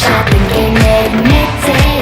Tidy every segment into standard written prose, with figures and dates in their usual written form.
Շատ ընկերներ մեծ է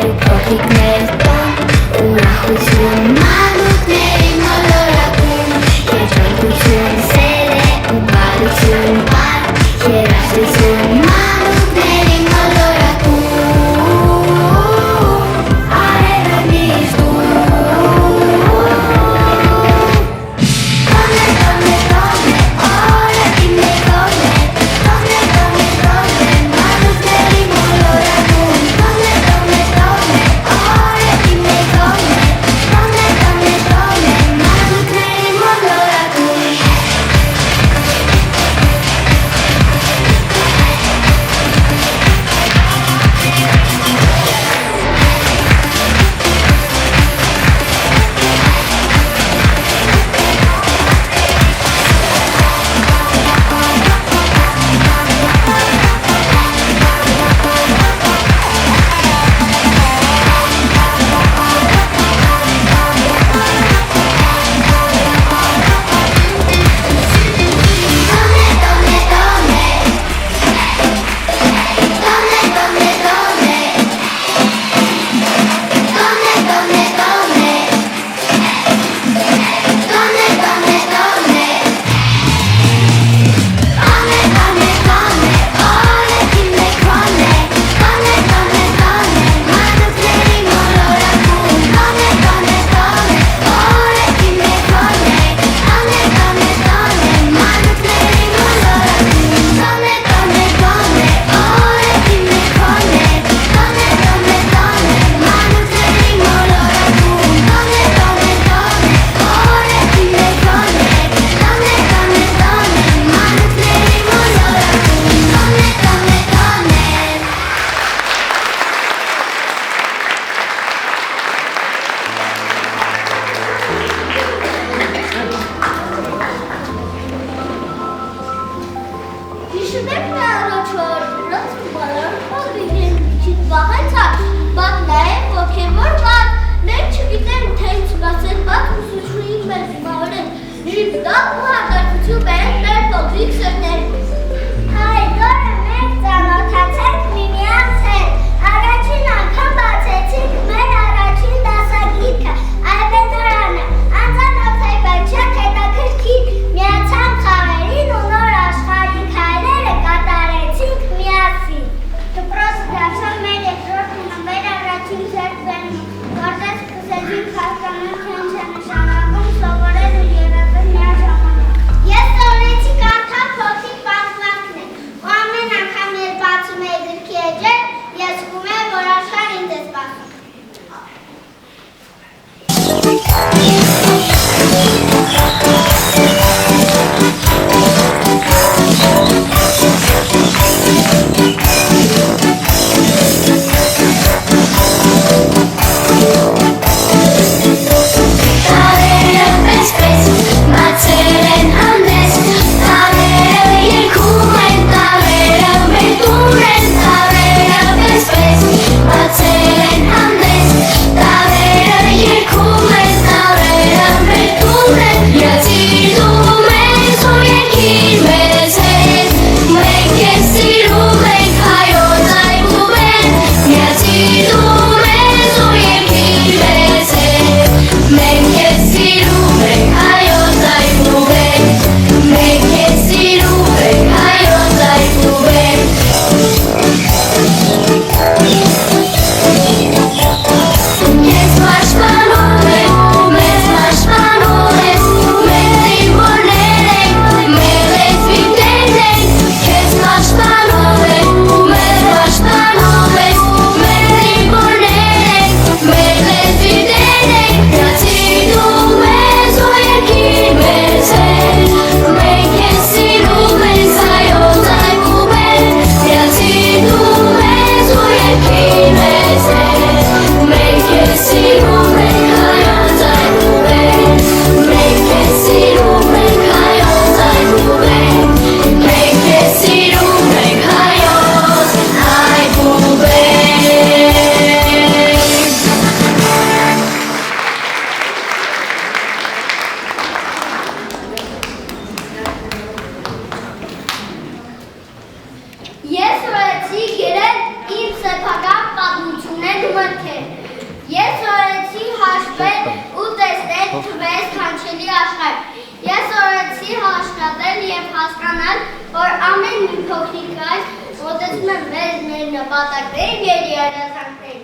Ջանքերին և երազանքներին։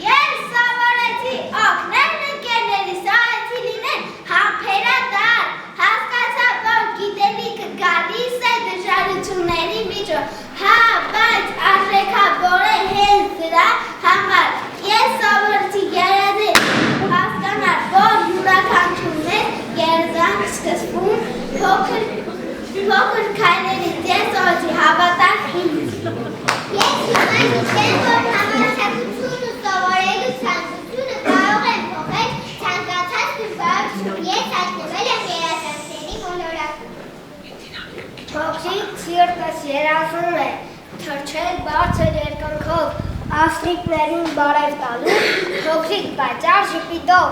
Ես սովորեցի օգնել ընկերներիս, ահեցի լինեն համբերատար, հասկացա, որ գիտելիքը գալիս է դժվարությունների միջով, հա, բայց արժեքավոր է հենց դրա համար։ Ես սովորեցի երազել, հասկանալ, որ յուրաքանչյուրն երազանք սկսվում փոքր քայլերից, ես սովորեցի հավատալ ինձ։ Ես իմացել, որ համարձակությունը սովորելու ցանկությունը կարող է փոխել ցանկացած դժվարություն։ Ես հայտնվել եմ երազանքների մոլորակում։ Փոքրիկ սիրտս երազում է թռչել բարձր երկնքով, աստրիկներին բարև տալու, փոքրիկ պայծառ ժպիտով։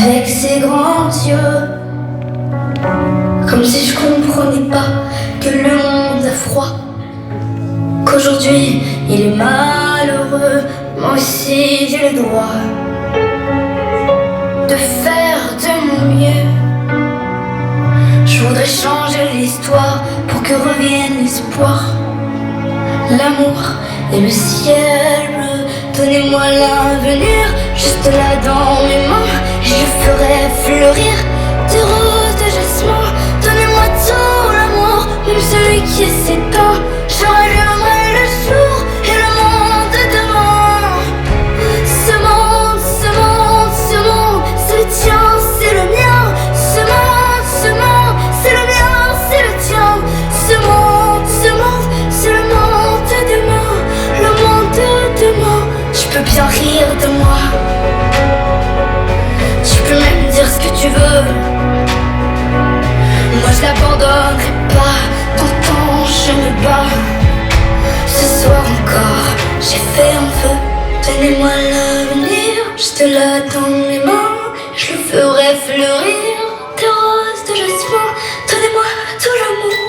Avec ses grands yeux, comme si je comprenais pas que le monde a froid, qu'aujourd'hui il est malheureux, moi aussi j'ai le droit de faire de mon mieux. Je voudrais changer l'histoire pour que revienne l'espoir, l'amour et le ciel bleu. Donnez-moi l'avenir, juste là dans mes mains. Je ferai fleurir des roses de jasmin. Donnez-moi tout l'amour, même celui qui s'éteint. Je rallumerai le jour et le monde de demain. Ce monde, ce monde, ce monde, c'est le tien, c'est le mien. Ce monde, c'est le mien, c'est le tien. Ce monde, c'est le monde de demain. Le monde de demain. Tu peux bien rire de moi. Tu peux même dire ce que tu veux. Moi je l'abandonnerai pas. T'entends, je me bats. Ce soir encore, j'ai fait un feu. Donnez-moi l'avenir, juste là dans mes mains. Je le ferai fleurir, des roses de jasmin. Donnez-moi tout l'amour,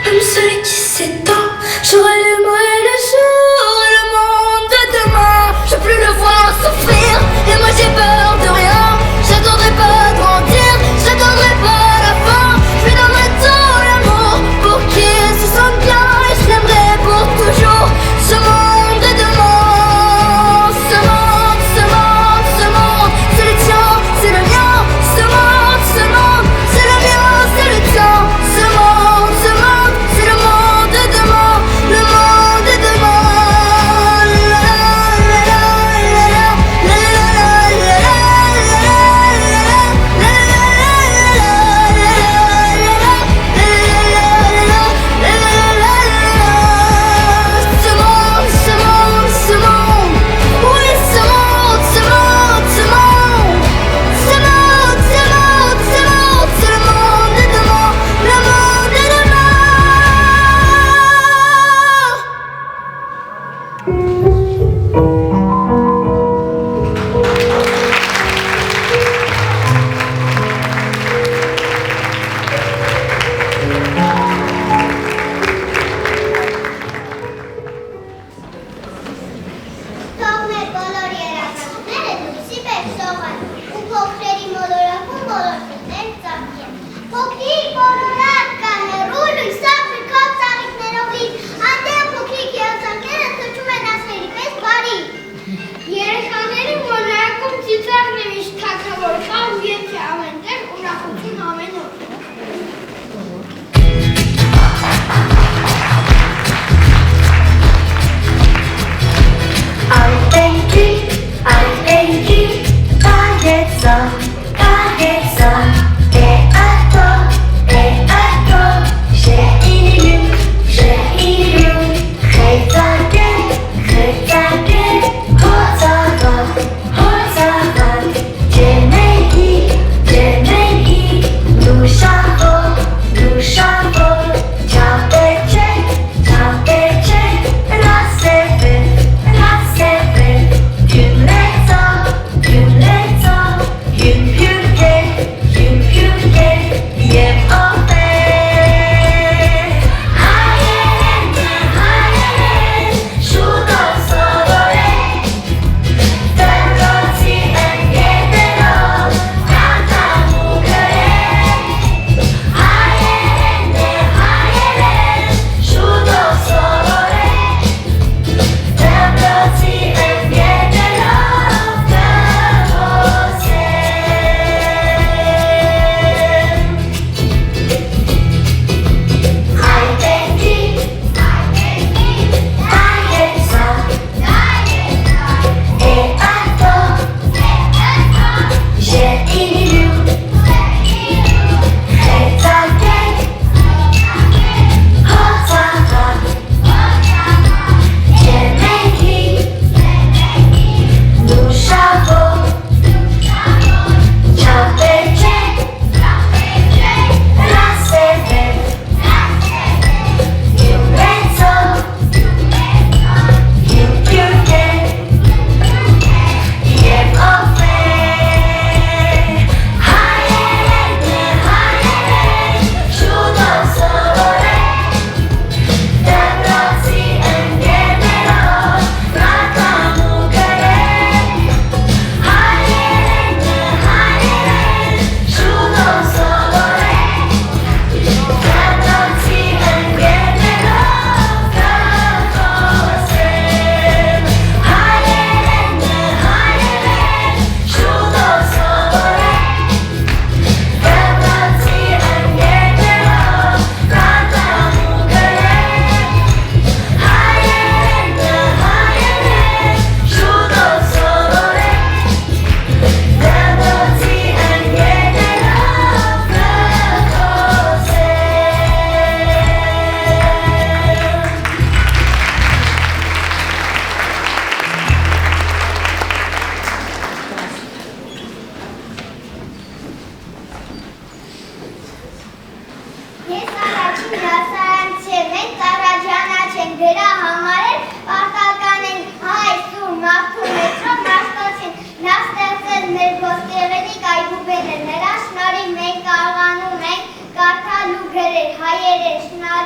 même celui qui s'éteint. Je rallumerai le jour et le monde de demain. Je veux plus le voir souffrir, et moi j'ai peur de rien. J'attendrai pas de grandir, j'attendrai pas la fin. Je lui donnerai tout l'amour pour qu'il se sente bien. Et je l'aimerai pour toujours. Ce monde de demain, ce monde, c'est le tien, c'est le mien. Ce monde, c'est le mien, c'est le tien. Ce monde, c'est le monde de demain. Le monde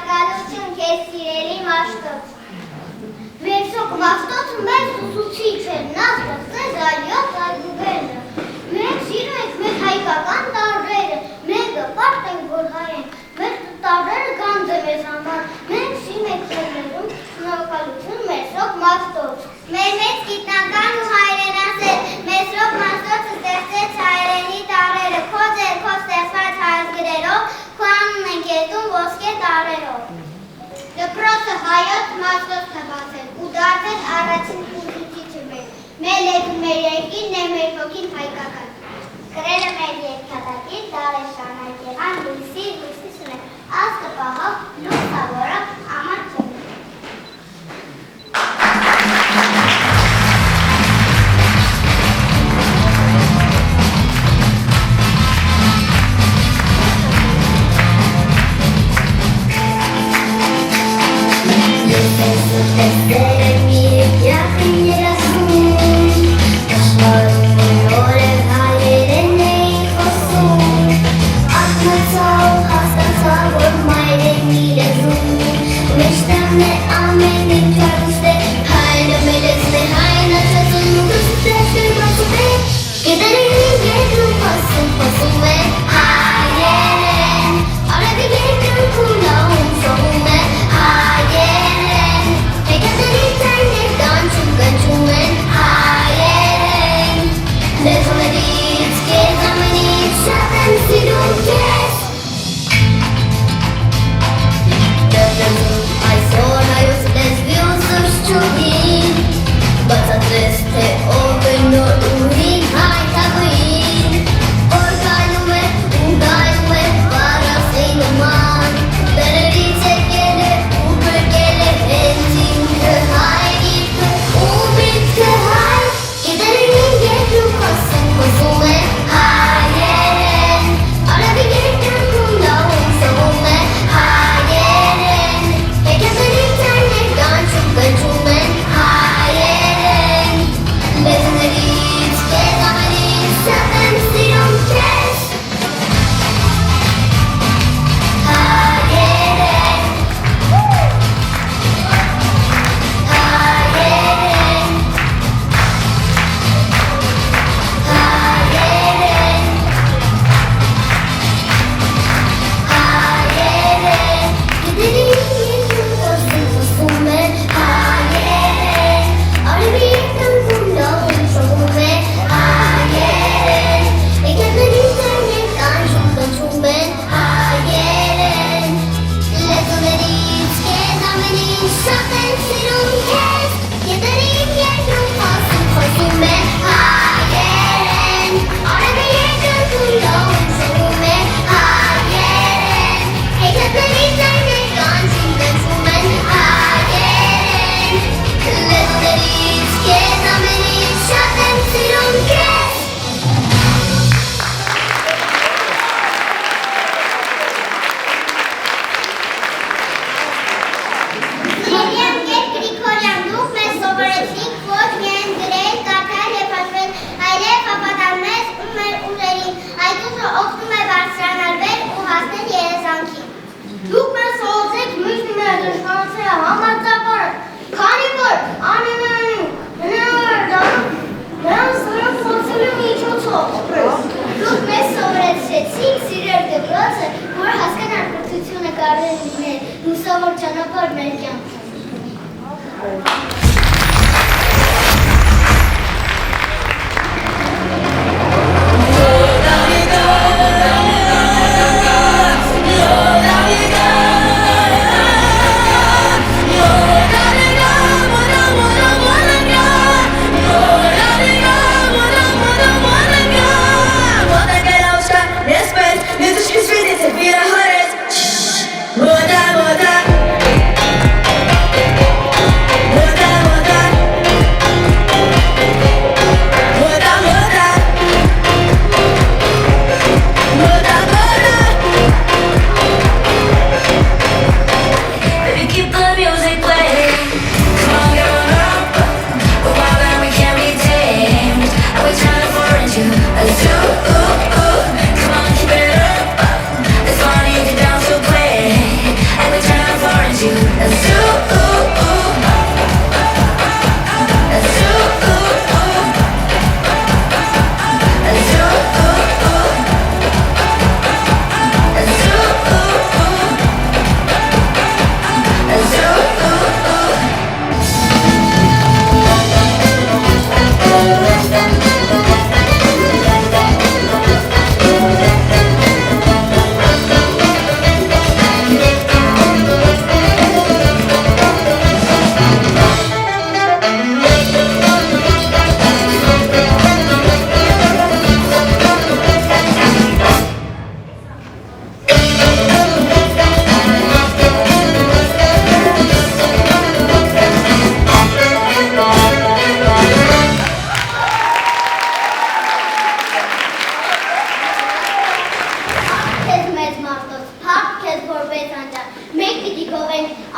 շնորհակալություն քեզ սիրելի Մաշտոց։ Մերսոկ Մաշտոցը մեզ ուսուցիչ էր, նա ստեղծեց այլյոց այգուբերնը։ Մենք սիրում ենք մեր հայկական տարրերը, մենք պարտ ենք, որ հայ ենք, մեր տարրերը գանձ է մեզ համար, մենք սիրում ենք քերներում շնորհակալություն Մերսոկ Մաշտոց։ Մեր մեծ գիտնական ու հայրենասեր Մերսոկ Մաշտոցը ստեղծեց հայերենի տարրերը, քո ձեռքով ստեղծված հայացքերով, քո անունն ենք եզում ոսկե տարրերով։ Դպրոցը հայոց Մաշտոցն է բացել ու դարձել առաջին ուսուցիչը մեր լեզու, մեր երկիրն է, մեր հոգին հայկական։ Գրել է մեր երկաթակիր, դարեր շարունակ եղան, լույսի սուներ, ազգը պահավ, լուսավորավ, աման չեմ։ Woda, woda.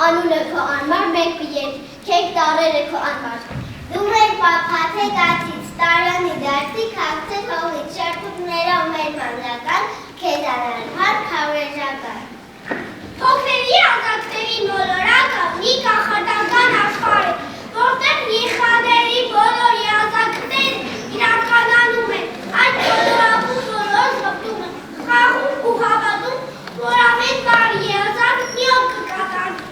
Անունը քո անմար, մեկ պիետ, քեկ տարերը քո անմար։ Դուրեն պապաթե գացից, տարյանի դարձի, կաղցե հողից, շարքուտներով մեր մանրական, քեզ անարմար, քավրեժական։ Փոքրերի ազատների մոլորակը մի կախարդական աշխարհ է, որտեղ եղանակների բոլոր երազանքներն իրականանում են, այդ բոլորապուս որոշ գտնում են, խաղում ու հավատում, որ ամեն բառ երազանք մի օր կկատարվի։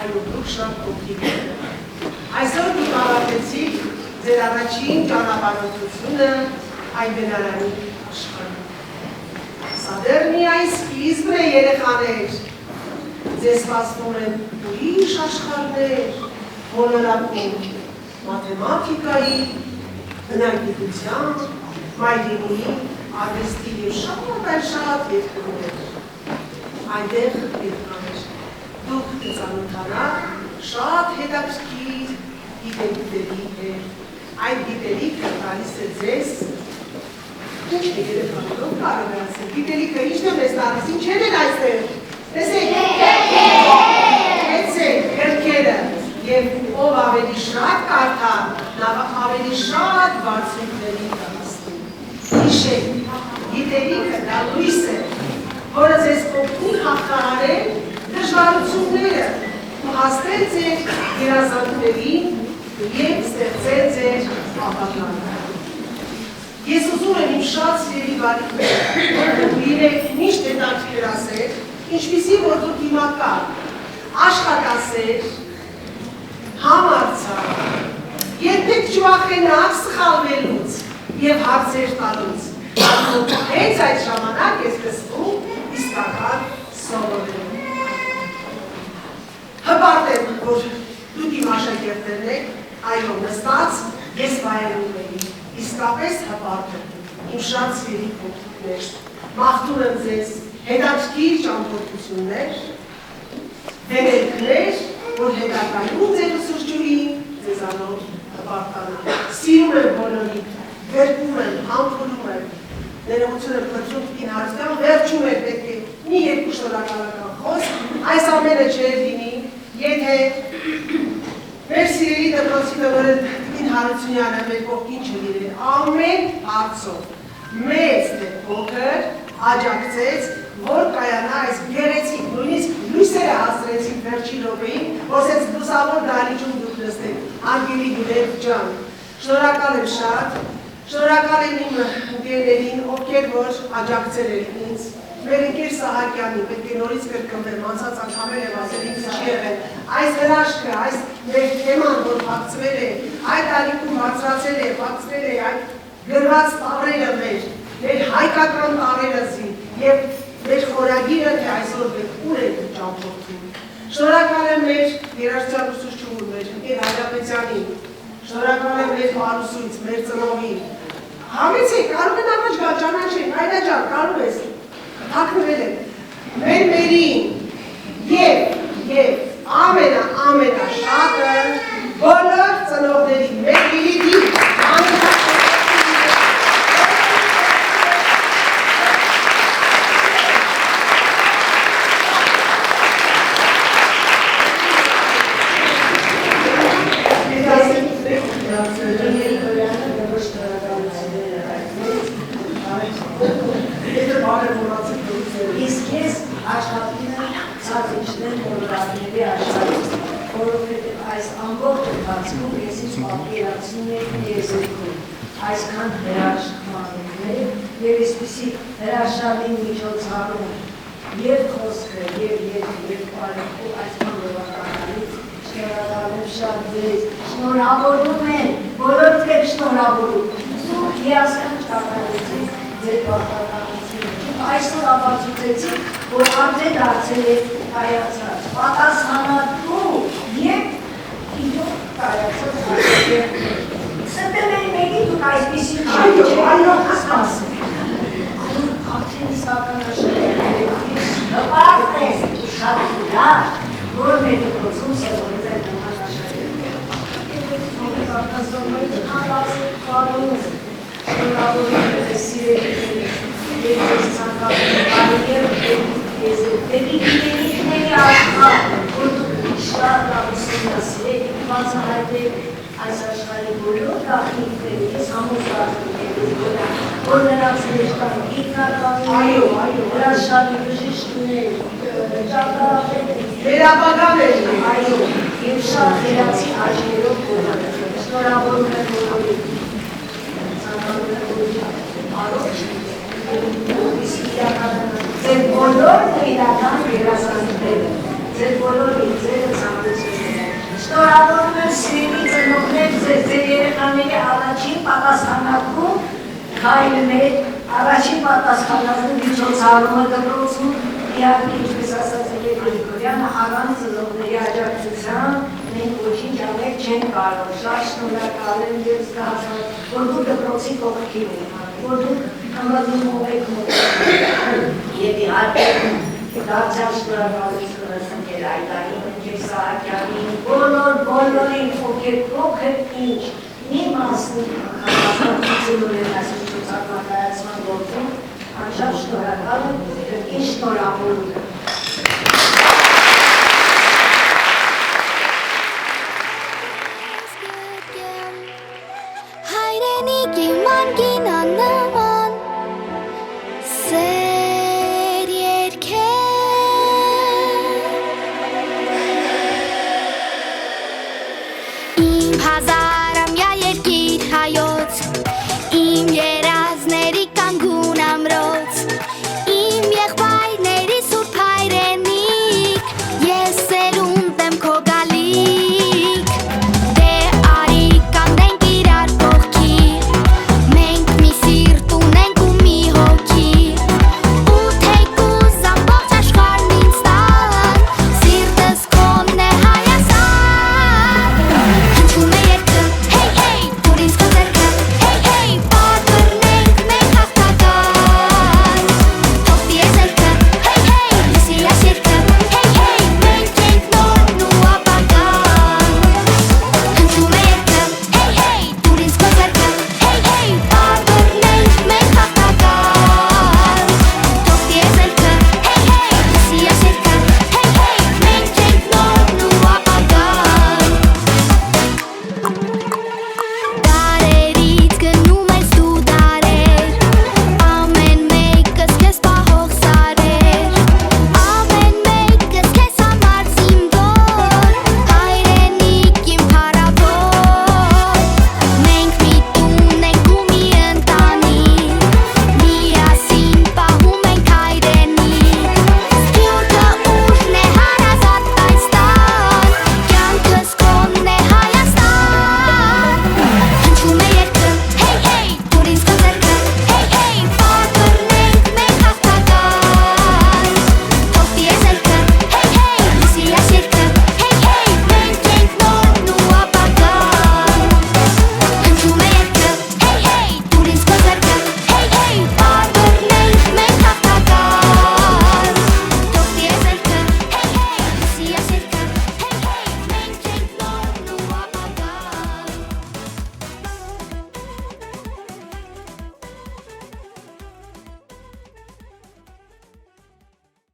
այլ դուք շատ փոքրիկ եք։ Այսօր դուք ավարտեցիք ձեր առաջին ճանապարհորդությունը այդ բնարանի աշխարհում։ Սա դեռ միայն սկիզբն է, երեխաներ։ Ձեզ սպասվում են ուրիշ աշխարհներ, ոլորակում մաթեմատիկայի, բնագիտության, մայրենիի, արվեստի և շատ երկրներ։ Այնտեղ երկրներ, դուք կծանոթանաք շատ հետաքրքիր գիտելիքների հետ։ Այդ գիտելիքը տալիս է ձեզ ինչ է երեխաներով կարող է ասել։ Գիտելիքը ինչն է մեզ տալիս, ինչեր են այստեղ։ Տեսեք, գրքերը և ով ավելի շատ կարդա, նա ավելի շատ բարձունքների կհասնի։ Հիշեք, գիտելիքը դա լույս է, որը ձեզ կօգնի հաղթահարել դժվարությունները ու հասնել ձեր երազանքներին և ստեղծել ձեր ապագան։ Ես ուզում եմ իմ շատ սիրելի բարեկամներ, որ դուք լինեք միշտ հետաքրքիր ասել, ինչպիսի որ դուք հիմա կաք, աշխատասեր, համարձակ, երբեք չվախենաք սխալվելուց և հարցեր տալուց, հենց այդ ժամանակ ես սկսվում իսկական սովորել։ Հպարտ եմ, որ դուք իմ աշակերտներն եք, այո, նստած ես վայելում էի, իսկապես հպարտ եմ, իմ շատ սիրելի փոքրիկներ, մաղթում եմ ձեզ հետաքրքիր ճամփորդություններ, վերելքներ, որ հետագայում ձեր ուսուցչուհին ձեզանով հպարտանա։ Սիրում եմ բոլորին, գրկում եմ, համբուրում եմ, ներողություն եմ խնդրում Տիկին Հարությունյան, վերջում եմ պետք է մի երկու շնորհակալական խոսք, այս ամենը չէր լինի, եթե մեր սիրելի դպրոցի տնօրեն Տիկին Հարությունյանը մեր կողքին չլիներ, ամեն հարցով, մեծ թե փոքր, աջակցեց, որ կայանա այս գեղեցիկ, նույնիսկ լույսերը հասցրեցին վերջին րոպեին, որ սենց լուսավոր դահլիճում դուք նստեք, անգելի Գուլեբ ջան, շնորհակալ եմ շատ, շնորհակալ եմ իմ ընկերներին, ովքեր որ աջակցել են ինձ, մեր ընկեր Սահակյանին, պետք է նորից կրկնվեմ, անցած անգամներ եմ ասել ինձ չի եղել, այս հրաշքը, այս մեր թեման, որ փակցվել է, այդ տարիքում բարձրացել է, փակցվել է այդ գրված տառերը մեր հայկական տառերզին և մեր խորագիրը, թե այսօր մենք ուր ենք ճամփորդում։ Շնորհակալ եմ մեր երաժշտության ուսուցչուհուն, մեր ընկեր Հայրապետյանին, շնորհակալ եմ մեր հարուսույց, մեր ծնողին։ Համեցեք, կարող են առաջ գալ, ճանաչենք, Այդա ջան, կարող ես, թաքնվել եմ, մեր մերին և ամենաշատը բոլոր ծնողներին, մեր Լիլիթին, Իսկ ես աշխատում եմ ցածիչներ մոլորակների աշխարհից, որովհետև այս ամբողջ ընթացքում ես ինձ պատկերացնում եմ եզրքում, այսքան հրաշքմաններ և այսպիսի հրաշալի միջոցառում և խոսքը, և պարեքով այսքան լավականալից շնորհակալ եմ շատ ձեզ, շնորհավորում եմ, բոլորդ եք շնորհավորում, դուք հիասքանչ կատարեցիք ձեր պարտականությունը, այսօր ապացուցեցիք, որ արդեն դարձել է կայացած, պատասխանատու և իրոք կայացած աշակերտներ։ Սեպտեմբերի 1-ին դուք այսպիսի այո, ասպասեք։ Դուք արդեն իսկական աշակերտներ եք, հպարտ ես, շատ լավ, որ մեր դպրոցում սովորել եք նման աշակերտներ։ Ովքեր արտասովորել անլացեք կարողում, շնորհավորում եք սիրելի և ես ցանկանում եմ դեպի գիտելիքների աշխարհ, որ դուք շատ լավ ուսումնասիրեք և բացահայտեք այս աշխարհի բոլոր գաղտնիքները, ես համոզված եմ, որ նրանց մեջ կան գիտնականներ, հրաշալի բժիշկներ, ճարտարապետներ, վերապագաներ, այո, և շատ վերացի աչքերով բոլորը։ Շնորհավորում եմ բոլորին, ցանկանում եմ բոլորին առողջ ձեր բոլոր իրական երազանքները, ձեր բոլորի ձեր ցանկությունները պատասխանատու քայլներ, առաջին պատասխանատու միջոցառումը դպրոցում, իհարկե ինչպես ասաց Էլեն Գրիգորյանը, առանց ծնողների աջակցության մենք ոչինչ անել չենք կարող։ Շատ շնորհակալ եմ եւ զգացած, որ դուք դպրոցի կողքին եք, որ դուք համաձայնում եք մոտ։ Եվ իհարկե դարձյալ շնորհակալություն ասենք Այդարին, Ջեր Սահակյանին, բոլորին, ովքեր փոքր ինչ մի մասն հասարակություն ունեն այսպես ցուցակայացման գործում, անշատ շնորհակալ եմ, ինչ շնորհավորում եմ։